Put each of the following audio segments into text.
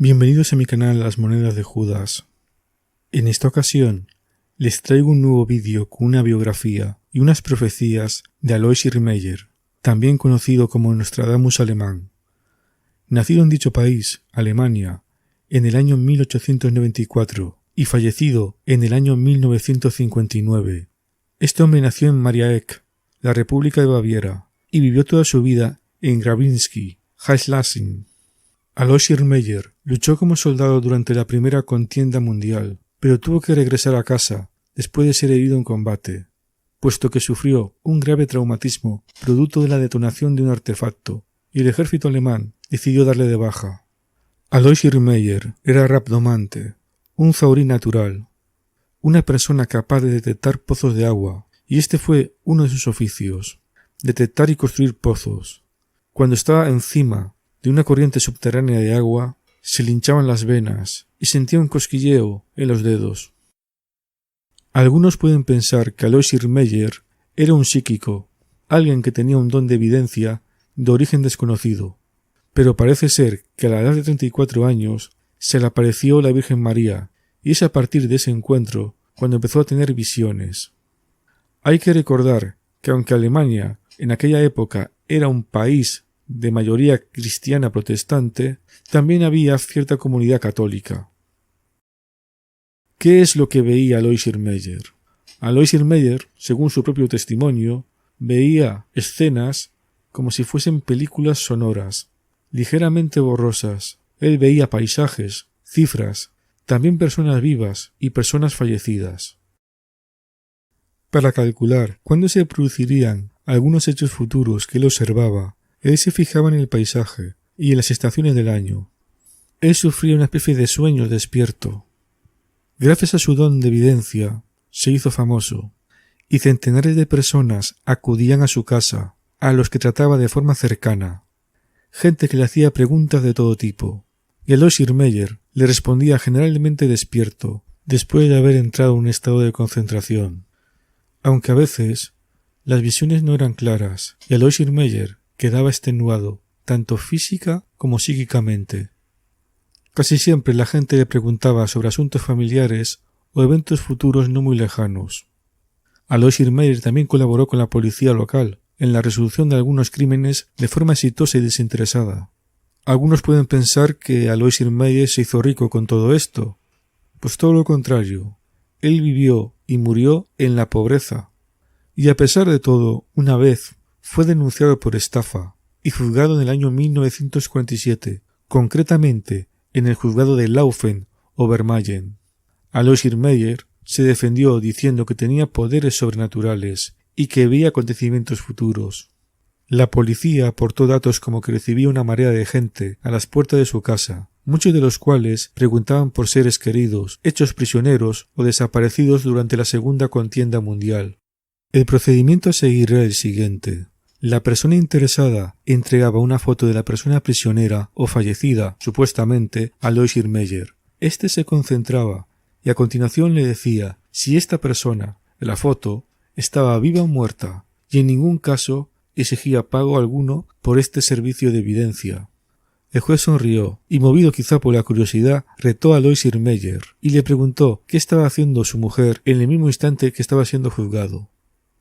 Bienvenidos a mi canal Las Monedas de Judas. En esta ocasión les traigo un nuevo vídeo con una biografía y unas profecías de Alois Irmgard, también conocido como Nostradamus alemán. Nacido en dicho país, Alemania, en el año 1894 y fallecido en el año 1959. Este hombre nació en Mariaeck, la República de Baviera, y vivió toda su vida en Grabinski, Heislashing. Alois Irmgard luchó como soldado durante la Primera Contienda Mundial, pero tuvo que regresar a casa después de ser herido en combate, puesto que sufrió un grave traumatismo producto de la detonación de un artefacto, y el ejército alemán decidió darle de baja. Alois Irmgard era rabdomante, un zaurí natural, una persona capaz de detectar pozos de agua, y este fue uno de sus oficios, detectar y construir pozos. Cuando estaba encima de una corriente subterránea de agua, se le hinchaban las venas y sentía un cosquilleo en los dedos. Algunos pueden pensar que Alois Irmgard era un psíquico, alguien que tenía un don de evidencia de origen desconocido, pero parece ser que a la edad de 34 años se le apareció la Virgen María, y es a partir de ese encuentro cuando empezó a tener visiones. Hay que recordar que aunque Alemania en aquella época era un país de mayoría cristiana protestante, también había cierta comunidad católica. ¿Qué es lo que veía Alois Irmgard? Alois Irmgard, según su propio testimonio, veía escenas como si fuesen películas sonoras, ligeramente borrosas. Él veía paisajes, cifras, también personas vivas y personas fallecidas. Para calcular cuándo se producirían algunos hechos futuros que él observaba, él se fijaba en el paisaje y en las estaciones del año. Él sufría una especie de sueño despierto. Gracias a su don de evidencia, se hizo famoso, y centenares de personas acudían a su casa, a los que trataba de forma cercana. Gente que le hacía preguntas de todo tipo, y Alois Irmgard le respondía generalmente despierto, después de haber entrado en un estado de concentración. Aunque a veces las visiones no eran claras, y Alois Irmgard quedaba extenuado, tanto física como psíquicamente. Casi siempre la gente le preguntaba sobre asuntos familiares o eventos futuros no muy lejanos. Alois Irmgard también colaboró con la policía local en la resolución de algunos crímenes de forma exitosa y desinteresada. Algunos pueden pensar que Alois Irmgard se hizo rico con todo esto, pues todo lo contrario. Él vivió y murió en la pobreza, y a pesar de todo, una vez fue denunciado por estafa y juzgado en el año 1947, concretamente en el juzgado de Laufen o Vermayen. Alois Irmgard se defendió diciendo que tenía poderes sobrenaturales y que veía acontecimientos futuros. La policía aportó datos como que recibía una marea de gente a las puertas de su casa, muchos de los cuales preguntaban por seres queridos, hechos prisioneros o desaparecidos durante la Segunda Contienda Mundial. El procedimiento a seguir era el siguiente. La persona interesada entregaba una foto de la persona prisionera o fallecida, supuestamente, a Alois Irmgard. Este se concentraba y a continuación le decía si esta persona, en la foto, estaba viva o muerta, y en ningún caso exigía pago alguno por este servicio de evidencia. El juez sonrió y, movido quizá por la curiosidad, retó a Alois Irmgard y le preguntó qué estaba haciendo su mujer en el mismo instante que estaba siendo juzgado.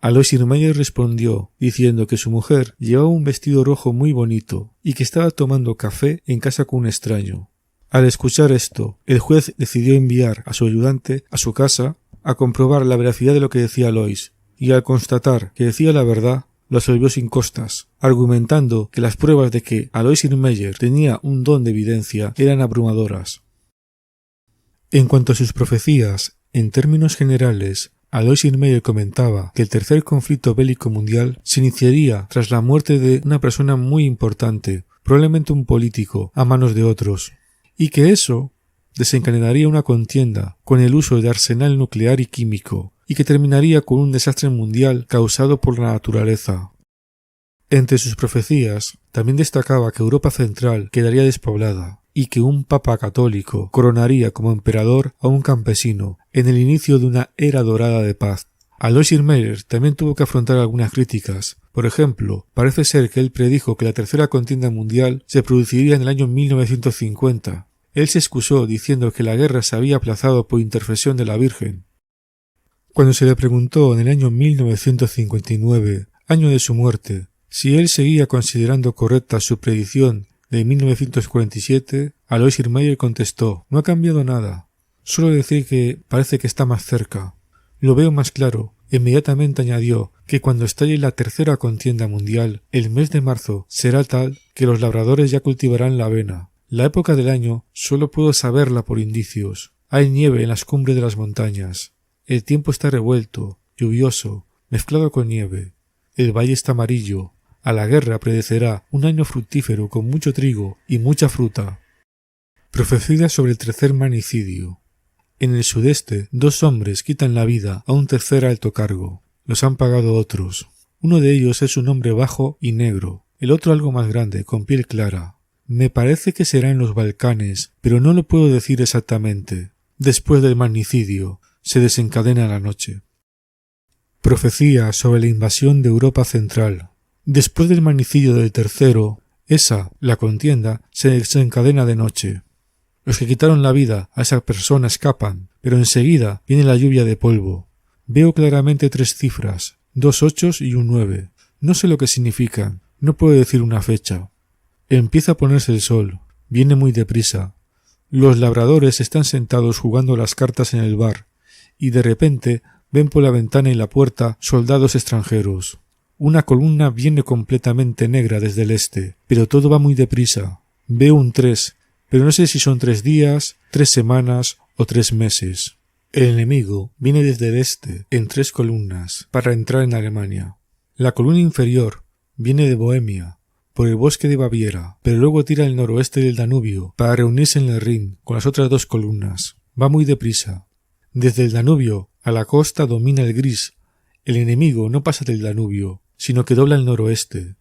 Alois Irmgard respondió diciendo que su mujer llevaba un vestido rojo muy bonito y que estaba tomando café en casa con un extraño. Al escuchar esto, el juez decidió enviar a su ayudante a su casa a comprobar la veracidad de lo que decía Alois, y al constatar que decía la verdad, lo absolvió sin costas, argumentando que las pruebas de que Alois Irmgard tenía un don de evidencia eran abrumadoras. En cuanto a sus profecías, en términos generales, Alois Irmgard comentaba que el tercer conflicto bélico mundial se iniciaría tras la muerte de una persona muy importante, probablemente un político, a manos de otros, y que eso desencadenaría una contienda con el uso de arsenal nuclear y químico, y que terminaría con un desastre mundial causado por la naturaleza. Entre sus profecías, también destacaba que Europa Central quedaría despoblada, y que un papa católico coronaría como emperador a un campesino en el inicio de una era dorada de paz. Alois Irmgard también tuvo que afrontar algunas críticas. Por ejemplo, parece ser que él predijo que la tercera contienda mundial se produciría en el año 1950. Él se excusó diciendo que la guerra se había aplazado por intercesión de la Virgen. Cuando se le preguntó en el año 1959, año de su muerte, si él seguía considerando correcta su predicción de 1947, Alois Hirmeyer contestó: no ha cambiado nada, solo decir que parece que está más cerca. Lo veo más claro. Inmediatamente añadió que cuando estalle la tercera contienda mundial, el mes de marzo será tal que los labradores ya cultivarán la avena. La época del año solo puedo saberla por indicios. Hay nieve en las cumbres de las montañas. El tiempo está revuelto, lluvioso, mezclado con nieve. El valle está amarillo. A la guerra predecirá un año fructífero con mucho trigo y mucha fruta. Profecía sobre el tercer magnicidio. En el sudeste, 2 hombres quitan la vida a un tercer alto cargo. Los han pagado otros. Uno de ellos es un hombre bajo y negro, el otro algo más grande, con piel clara. Me parece que será en los Balcanes, pero no lo puedo decir exactamente. Después del magnicidio, se desencadena la noche. Profecía sobre la invasión de Europa Central. Después del magnicidio del tercero, la contienda, se desencadena de noche. Los que quitaron la vida a esa persona escapan, pero enseguida viene la lluvia de polvo. Veo claramente 3 cifras, 2 8 y un 9. No sé lo que significan, no puedo decir una fecha. Empieza a ponerse el sol, viene muy deprisa. Los labradores están sentados jugando las cartas en el bar, y de repente ven por la ventana y la puerta soldados extranjeros. Una columna viene completamente negra desde el este, pero todo va muy deprisa. Veo un 3. Pero no sé si son 3 días, 3 semanas o 3 meses. El enemigo viene desde el este en 3 columnas para entrar en Alemania. La columna inferior viene de Bohemia, por el bosque de Baviera, pero luego tira al noroeste del Danubio para reunirse en el Rin con las otras 2 columnas. Va muy deprisa. Desde el Danubio a la costa domina el gris. El enemigo no pasa del Danubio, sino que dobla el noroeste.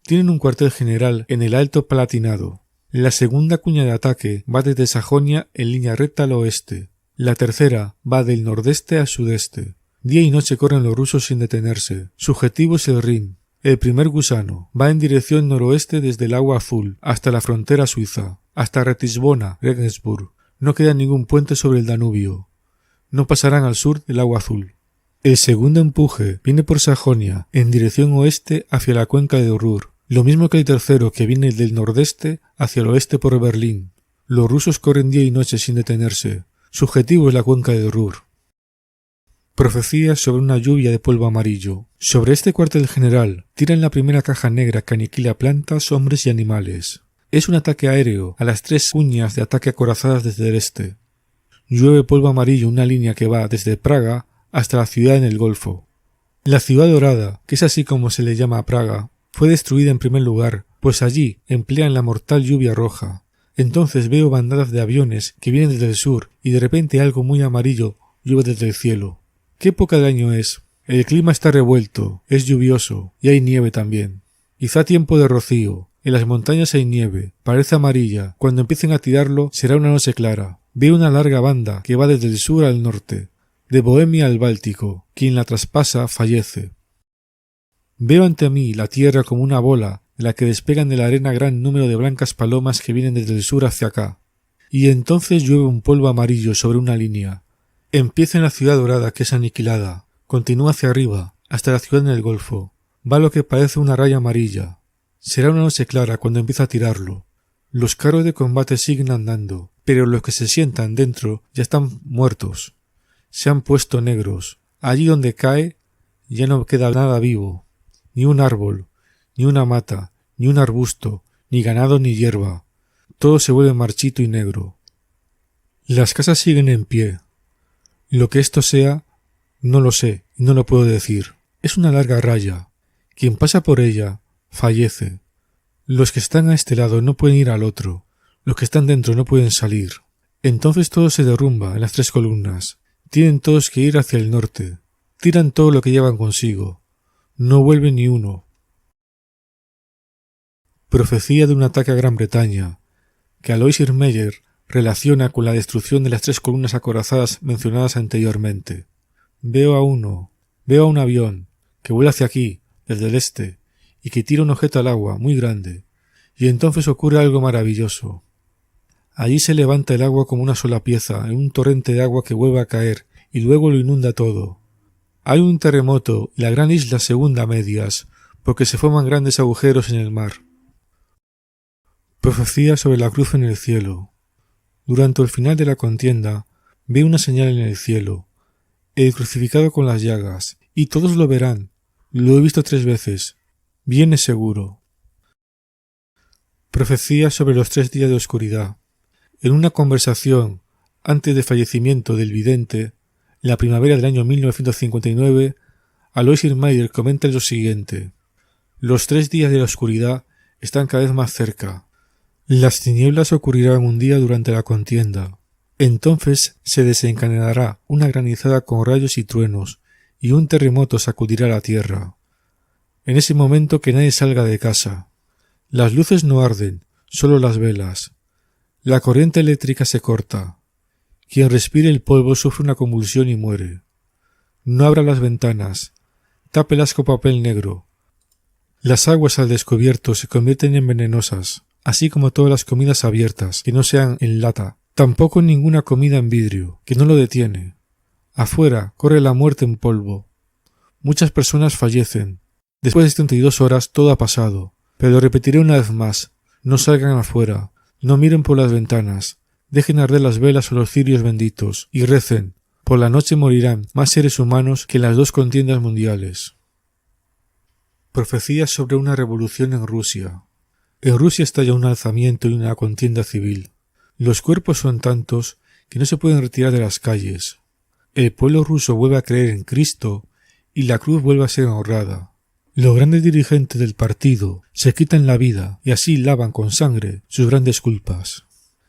Tienen un cuartel general en el Alto Palatinado. La segunda cuña de ataque va desde Sajonia en línea recta al oeste. La tercera va del nordeste al sudeste. Día y noche corren los rusos sin detenerse. Su objetivo es el Rin. El primer gusano va en dirección noroeste desde el Agua Azul hasta la frontera suiza, hasta Ratisbona, Regensburg. No queda ningún puente sobre el Danubio. No pasarán al sur del Agua Azul. El segundo empuje viene por Sajonia en dirección oeste hacia la cuenca de Ruhr. Lo mismo que el tercero, que viene del nordeste hacia el oeste por Berlín. Los rusos corren día y noche sin detenerse. Su objetivo es la cuenca de Ruhr. Profecía sobre una lluvia de polvo amarillo. Sobre este cuartel general tiran la primera caja negra que aniquila plantas, hombres y animales. Es un ataque aéreo a las 3 cuñas de ataque acorazadas desde el este. Llueve polvo amarillo, una línea que va desde Praga hasta la ciudad en el Golfo. La ciudad dorada, que es así como se le llama a Praga, fue destruida en primer lugar, pues allí emplean la mortal lluvia roja. Entonces veo bandadas de aviones que vienen desde el sur y de repente algo muy amarillo llueve desde el cielo. ¿Qué época del año es? El clima está revuelto, es lluvioso y hay nieve también. Quizá tiempo de rocío. En las montañas hay nieve, parece amarilla. Cuando empiecen a tirarlo será una noche clara. Veo una larga banda que va desde el sur al norte, de Bohemia al Báltico. Quien la traspasa fallece. Veo ante mí la tierra como una bola de la que despegan de la arena gran número de blancas palomas que vienen desde el sur hacia acá. Y entonces llueve un polvo amarillo sobre una línea. Empieza en la ciudad dorada, que es aniquilada. Continúa hacia arriba, hasta la ciudad en el Golfo. Va lo que parece una raya amarilla. Será una noche clara cuando empieza a tirarlo. Los carros de combate siguen andando, pero los que se sientan dentro ya están muertos. Se han puesto negros. Allí donde cae ya no queda nada vivo. Ni un árbol, ni una mata, ni un arbusto, ni ganado ni hierba. Todo se vuelve marchito y negro. Las casas siguen en pie. Lo que esto sea, no lo sé y no lo puedo decir. Es una larga raya. Quien pasa por ella, fallece. Los que están a este lado no pueden ir al otro. Los que están dentro no pueden salir. Entonces todo se derrumba en las 3 columnas. Tienen todos que ir hacia el norte. Tiran todo lo que llevan consigo. No vuelve ni uno. Profecía de un ataque a Gran Bretaña, que Alois Hirmeyer relaciona con la destrucción de las 3 columnas acorazadas mencionadas anteriormente. Veo a un avión, que vuela hacia aquí, desde el este, y que tira un objeto al agua, muy grande, y entonces ocurre algo maravilloso. Allí se levanta el agua como una sola pieza, en un torrente de agua que vuelve a caer, y luego lo inunda todo. Hay un terremoto y la gran isla se hunde a medias, porque se forman grandes agujeros en el mar. Profecía sobre la cruz en el cielo. Durante el final de la contienda, ve una señal en el cielo, el crucificado con las llagas, y todos lo verán. Lo he visto 3 veces. Viene seguro. Profecía sobre los 3 días de oscuridad. En una conversación antes del fallecimiento del vidente, en la primavera del año 1959, Alois Hirschmayer comenta lo siguiente: los 3 días de la oscuridad están cada vez más cerca. Las tinieblas ocurrirán un día durante la contienda. Entonces se desencadenará una granizada con rayos y truenos, y un terremoto sacudirá la tierra. En ese momento que nadie salga de casa. Las luces no arden, solo las velas. La corriente eléctrica se corta. Quien respire el polvo sufre una convulsión y muere. No abra las ventanas. Tápelas con papel negro. Las aguas al descubierto se convierten en venenosas, así como todas las comidas abiertas, que no sean en lata. Tampoco ninguna comida en vidrio, que no lo detiene. Afuera corre la muerte en polvo. Muchas personas fallecen. Después de 72 horas todo ha pasado. Pero lo repetiré una vez más. No salgan afuera. No miren por las ventanas. Dejen arder las velas o los cirios benditos. Y recen. Por la noche morirán más seres humanos que en las 2 contiendas mundiales. Profecías sobre una revolución en Rusia. En Rusia estalla un alzamiento y una contienda civil. Los cuerpos son tantos que no se pueden retirar de las calles. El pueblo ruso vuelve a creer en Cristo y la cruz vuelve a ser honrada. Los grandes dirigentes del partido se quitan la vida y así lavan con sangre sus grandes culpas.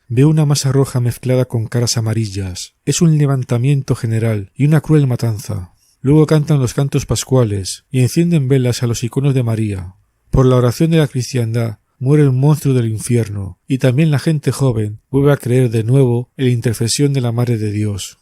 Veo una masa roja mezclada con caras amarillas. Es un levantamiento general y una cruel matanza. Luego cantan los cantos pascuales y encienden velas a los iconos de María. Por la oración de la cristiandad muere el monstruo del infierno, y también la gente joven vuelve a creer de nuevo en la intercesión de la Madre de Dios.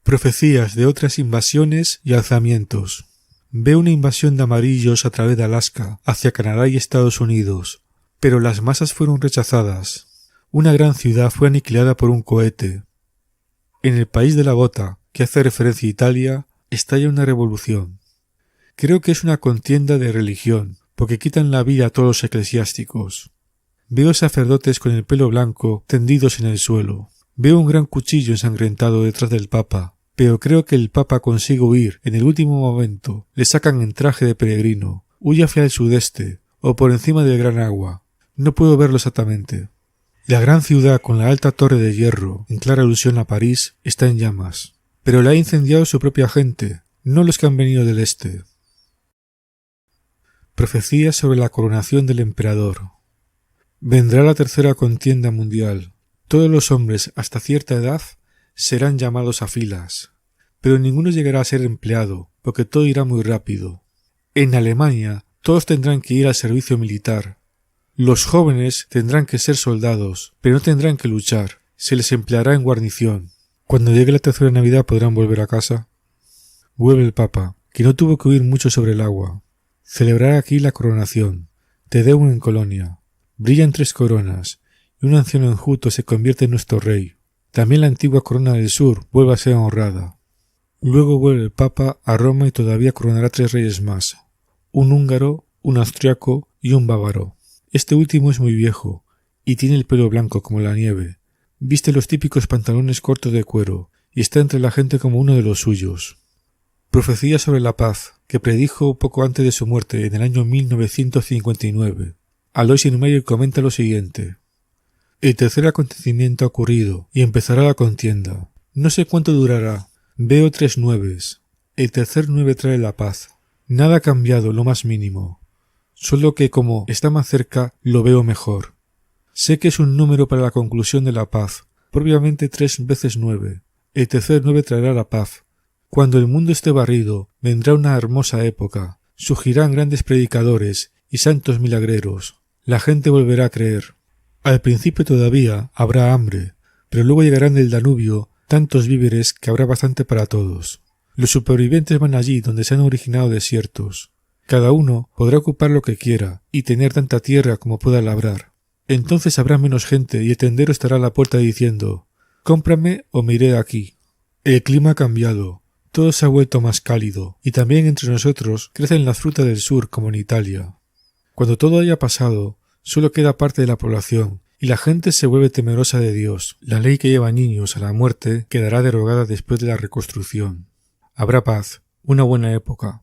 Profecías de otras invasiones y alzamientos. Veo una invasión de amarillos a través de Alaska, hacia Canadá y Estados Unidos, pero las masas fueron rechazadas. Una gran ciudad fue aniquilada por un cohete. En el país de la bota, que hace referencia a Italia, estalla una revolución. Creo que es una contienda de religión, porque quitan la vida a todos los eclesiásticos. Veo sacerdotes con el pelo blanco tendidos en el suelo. Veo un gran cuchillo ensangrentado detrás del Papa, pero creo que el Papa consigue huir en el último momento. Le sacan en traje de peregrino, huye hacia el sudeste, o por encima del gran agua. No puedo verlo exactamente. La gran ciudad con la alta torre de hierro, en clara alusión a París, está en llamas. Pero la ha incendiado su propia gente, no los que han venido del este. Profecía sobre la coronación del emperador. Vendrá la tercera contienda mundial. Todos los hombres hasta cierta edad serán llamados a filas, pero ninguno llegará a ser empleado, porque todo irá muy rápido. En Alemania todos tendrán que ir al servicio militar. Los jóvenes tendrán que ser soldados, pero no tendrán que luchar, se les empleará en guarnición. Cuando llegue la tercera Navidad podrán volver a casa. Vuelve el Papa, que no tuvo que huir mucho sobre el agua. Celebrará aquí la coronación. Te Deum en Colonia. Brillan 3 coronas, y un anciano enjuto se convierte en nuestro rey. También la antigua corona del sur vuelve a ser honrada. Luego vuelve el Papa a Roma y todavía coronará 3 reyes más. Un húngaro, un austriaco y un bávaro. Este último es muy viejo, y tiene el pelo blanco como la nieve. Viste los típicos pantalones cortos de cuero, y está entre la gente como uno de los suyos. Profecía sobre la paz, que predijo poco antes de su muerte en el año 1959. Alois Hirschmayer comenta lo siguiente: el tercer acontecimiento ha ocurrido y empezará la contienda. No sé cuánto durará. Veo 3 nueves. El tercer 9 trae la paz. Nada ha cambiado, lo más mínimo. Solo que como está más cerca, lo veo mejor. Sé que es un número para la conclusión de la paz, propiamente 3 veces 9. El tercer 9 traerá la paz. Cuando el mundo esté barrido, vendrá una hermosa época. Surgirán grandes predicadores y santos milagreros. La gente volverá a creer. Al principio todavía habrá hambre, pero luego llegarán del Danubio tantos víveres que habrá bastante para todos. Los supervivientes van allí donde se han originado desiertos. Cada uno podrá ocupar lo que quiera y tener tanta tierra como pueda labrar. Entonces habrá menos gente y el tendero estará a la puerta diciendo: «Cómprame o me iré de aquí». El clima ha cambiado, todo se ha vuelto más cálido, y también entre nosotros crecen las frutas del sur como en Italia. Cuando todo haya pasado, solo queda parte de la población, y la gente se vuelve temerosa de Dios. La ley que lleva niños a la muerte quedará derogada después de la reconstrucción. Habrá paz, una buena época.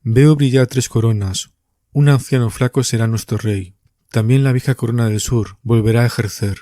Veo brillar 3 coronas. Un anciano flaco será nuestro rey. También la vieja corona del sur volverá a ejercer.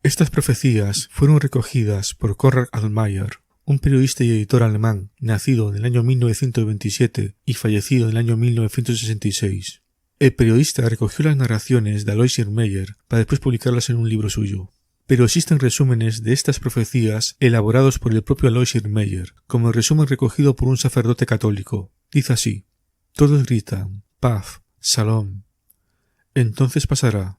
Estas profecías fueron recogidas por Konrad Altmaier, un periodista y editor alemán, nacido en el año 1927 y fallecido en el año 1966. El periodista recogió las narraciones de Alois Irmgard para después publicarlas en un libro suyo. Pero existen resúmenes de estas profecías elaborados por el propio Alois Irmgard, como el resumen recogido por un sacerdote católico. Dice así: todos gritan, paz, salón. Entonces pasará.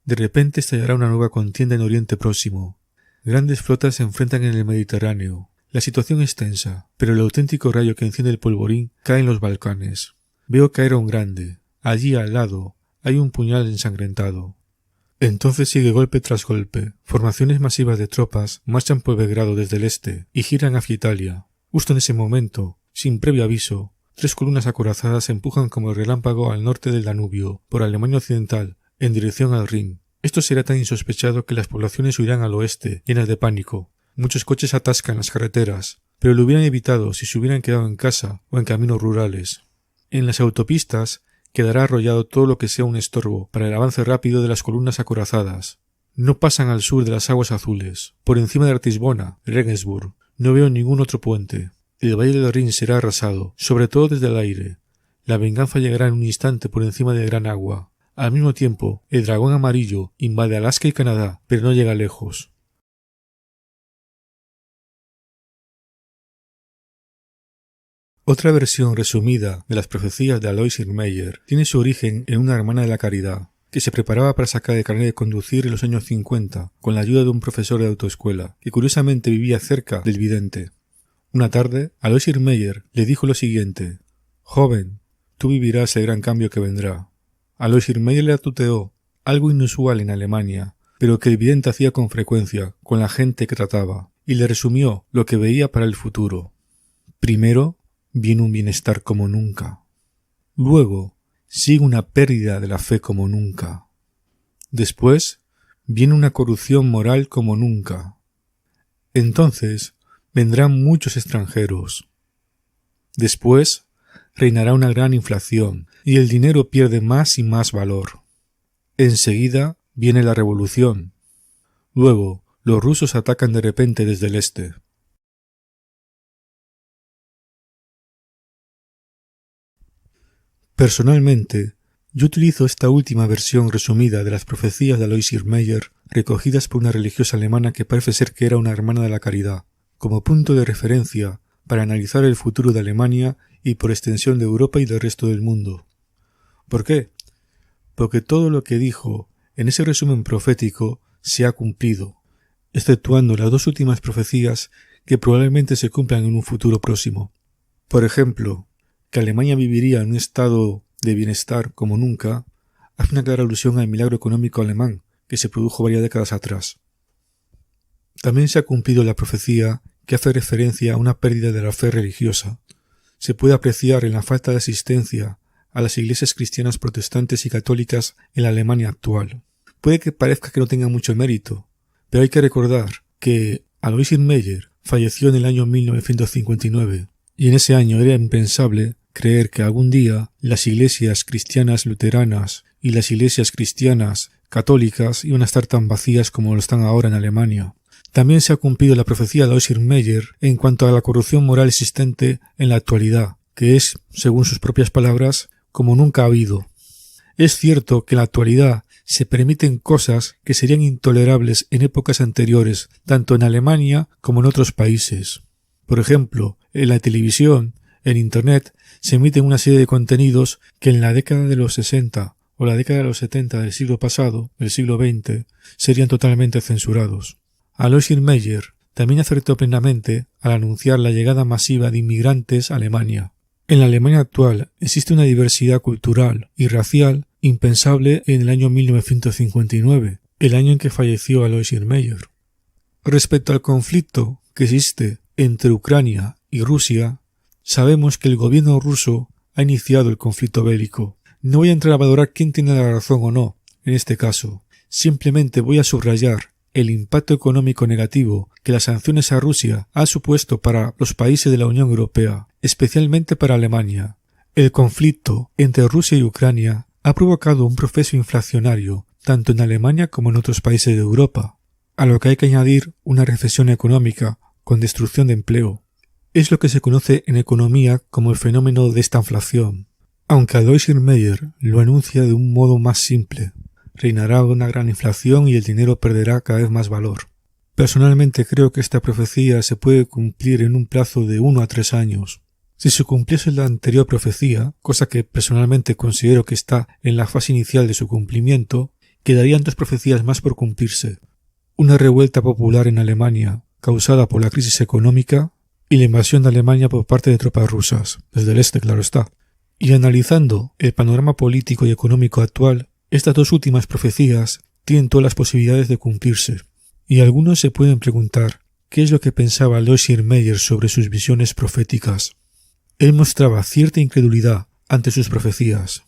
De repente estallará una nueva contienda en Oriente Próximo. Grandes flotas se enfrentan en el Mediterráneo. La situación es tensa, pero el auténtico rayo que enciende el polvorín cae en los Balcanes. Veo caer a un grande. Allí al lado hay un puñal ensangrentado. Entonces sigue golpe tras golpe. Formaciones masivas de tropas marchan por Belgrado desde el este y giran hacia Italia. Justo en ese momento, sin previo aviso, 3 columnas acorazadas se empujan como el relámpago al norte del Danubio, por Alemania Occidental, en dirección al Rin. Esto será tan insospechado que las poblaciones huirán al oeste, llenas de pánico. Muchos coches atascan las carreteras, pero lo hubieran evitado si se hubieran quedado en casa o en caminos rurales. En las autopistas quedará arrollado todo lo que sea un estorbo para el avance rápido de las columnas acorazadas. No pasan al sur de las aguas azules. Por encima de Ratisbona, Regensburg, no veo ningún otro puente. El valle del Rin será arrasado, sobre todo desde el aire. La venganza llegará en un instante por encima del gran agua. Al mismo tiempo, el dragón amarillo invade Alaska y Canadá, pero no llega lejos. Otra versión resumida de las profecías de Alois Irmgard tiene su origen en una hermana de la caridad, que se preparaba para sacar el carnet de conducir en los años 50, con la ayuda de un profesor de autoescuela, que curiosamente vivía cerca del vidente. Una tarde, Alois Irmgard le dijo lo siguiente: «Joven, tú vivirás el gran cambio que vendrá». Alois Irmgard le tuteó, algo inusual en Alemania, pero que el vidente hacía con frecuencia con la gente que trataba, y le resumió lo que veía para el futuro. Primero, viene un bienestar como nunca. Luego, sigue una pérdida de la fe como nunca. Después, viene una corrupción moral como nunca. Entonces, vendrán muchos extranjeros. Después, reinará una gran inflación y el dinero pierde más y más valor. Enseguida viene la revolución. Luego, los rusos atacan de repente desde el este. Personalmente, yo utilizo esta última versión resumida de las profecías de Alois Irmgard recogidas por una religiosa alemana que parece ser que era una hermana de la caridad, como punto de referencia para analizar el futuro de Alemania y por extensión de Europa y del resto del mundo. ¿Por qué? Porque todo lo que dijo en ese resumen profético se ha cumplido, exceptuando las 2 últimas profecías que probablemente se cumplan en un futuro próximo. Por ejemplo, que Alemania viviría en un estado de bienestar como nunca, hace una clara alusión al milagro económico alemán que se produjo varias décadas atrás. También se ha cumplido la profecía que hace referencia a una pérdida de la fe religiosa. Se puede apreciar en la falta de asistencia a las iglesias cristianas protestantes y católicas en la Alemania actual. Puede que parezca que no tenga mucho mérito, pero hay que recordar que Alois Irmgard falleció en el año 1959, y en ese año era impensable creer que algún día las iglesias cristianas luteranas y las iglesias cristianas católicas iban a estar tan vacías como lo están ahora en Alemania. También se ha cumplido la profecía de Alois Irmgard en cuanto a la corrupción moral existente en la actualidad, que es, según sus propias palabras, como nunca ha habido. Es cierto que en la actualidad se permiten cosas que serían intolerables en épocas anteriores, tanto en Alemania como en otros países. Por ejemplo, en la televisión, en Internet, se emiten una serie de contenidos que en la década de los 60 o la década de los 70 del siglo pasado, del siglo XX, serían totalmente censurados. Alois Irmgard también acertó plenamente al anunciar la llegada masiva de inmigrantes a Alemania. En la Alemania actual existe una diversidad cultural y racial impensable en el año 1959, el año en que falleció Alois Hirmeyer. Respecto al conflicto que existe entre Ucrania y Rusia, sabemos que el gobierno ruso ha iniciado el conflicto bélico. No voy a entrar a valorar quién tiene la razón o no en este caso. Simplemente voy a subrayar el impacto económico negativo que las sanciones a Rusia han supuesto para los países de la Unión Europea, especialmente para Alemania. El conflicto entre Rusia y Ucrania ha provocado un proceso inflacionario tanto en Alemania como en otros países de Europa, a lo que hay que añadir una recesión económica con destrucción de empleo. Es lo que se conoce en economía como el fenómeno de estanflación, aunque Alois Hirmeyer lo anuncia de un modo más simple. Reinará una gran inflación y el dinero perderá cada vez más valor. Personalmente creo que esta profecía se puede cumplir en un plazo de 1 a 3 años. Si se cumpliese la anterior profecía, cosa que personalmente considero que está en la fase inicial de su cumplimiento, quedarían 2 profecías más por cumplirse. Una revuelta popular en Alemania, causada por la crisis económica, y la invasión de Alemania por parte de tropas rusas, desde el este, claro está. Y analizando el panorama político y económico actual, estas 2 últimas profecías tienen todas las posibilidades de cumplirse. Y algunos se pueden preguntar qué es lo que pensaba Alois Hirmeyer sobre sus visiones proféticas. Él mostraba cierta incredulidad ante sus profecías.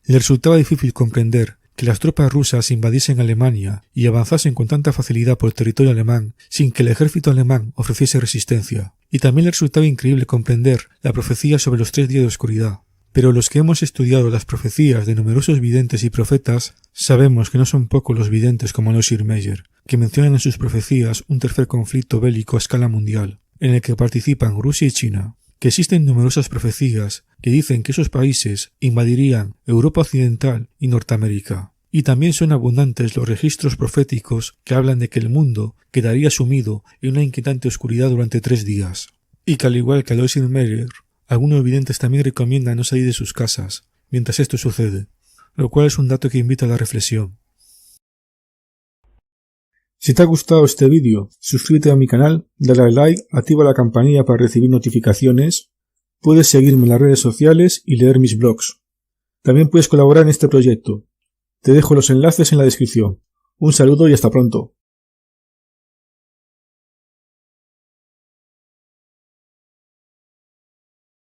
Le resultaba difícil comprender que las tropas rusas invadiesen Alemania y avanzasen con tanta facilidad por el territorio alemán sin que el ejército alemán ofreciese resistencia. Y también le resultaba increíble comprender la profecía sobre los 3 días de oscuridad. Pero los que hemos estudiado las profecías de numerosos videntes y profetas, sabemos que no son pocos los videntes como Alois Hirmeyer, que mencionan en sus profecías un tercer conflicto bélico a escala mundial, en el que participan Rusia y China, que existen numerosas profecías que dicen que esos países invadirían Europa Occidental y Norteamérica. Y también son abundantes los registros proféticos que hablan de que el mundo quedaría sumido en una inquietante oscuridad durante 3 días. Y que al igual que Alois Hirmeyer, algunos videntes también recomiendan no salir de sus casas mientras esto sucede, lo cual es un dato que invita a la reflexión. Si te ha gustado este vídeo, suscríbete a mi canal, dale a like, activa la campanilla para recibir notificaciones, puedes seguirme en las redes sociales y leer mis blogs. También puedes colaborar en este proyecto. Te dejo los enlaces en la descripción. Un saludo y hasta pronto.